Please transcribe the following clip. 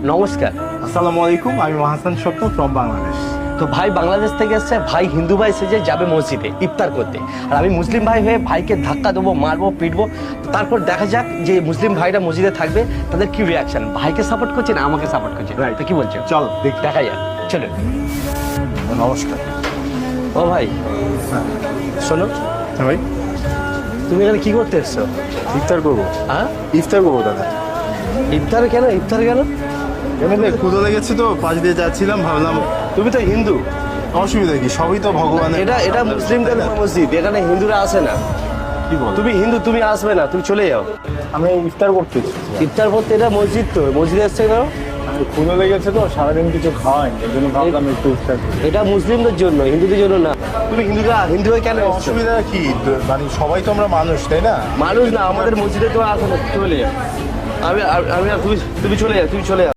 নমস্কার। আসসালামু আলাইকুম, আমি মাহাসান স্বপ্ন ফ্রম বাংলাদেশ। তো ভাই বাংলাদেশ থেকে এসছে, ভাই হিন্দু ভাই সেজে যাবে মসজিদে ইফতার করতে, আর আমি মুসলিম ভাই হয়ে ভাইকে ধাক্কা দেবো, মারবো, পিটবো। তারপর দেখা যাক যে মুসলিম ভাইরা মসজিদে থাকবে তাদের কি রিয়াকশন, ভাইকে সাপোর্ট করছে না আমাকে সাপোর্ট করছে। Right. তো কি বলছো? চল দেখা যাক, চলো। নমস্কার। ও ভাই, শোনো, হ্যাঁ ভাই, তুমি এখানে কি করতে এসছো? ইফতার করবো। হ্যাঁ, ইফতার করবো দাদা। ইফতার কেন? ইফতার কেন? এমনি ক্ষুধা লেগেছে তো পাশ দিয়ে যাচ্ছিলাম, ভাবলাম তুমি তো হিন্দু। অসুবিধা কি, সবই তো ভগবানের। এটা মুসলিমদের মসজিদ, এখানে হিন্দুরা আসে না। কি বল? তুমি হিন্দু, তুমি আসবে না, তুমি চলে যাও। আমি ইফতার করতে এসেছি। ইফতার করতে, এটা মসজিদ, তো মসজিদে এসছে কেন? ক্ষুধা লেগেছে তো, সারাদিন কিছু খাওয়াই, এই জন্য ভাবলাম একটু ইফতার করি। এটা মুসলিমদের জন্য, হিন্দুদের জন্য না। তুমি হিন্দু হয়ে কেন এসছো? অসুবিধা কি, মানে সবাই তো আমরা মানুষ, তাই না? মানুষ না, আমাদের মসজিদে তো আসো না, চলে যাও। আমি তুমি চলে যাও, তুমি চলে যাও।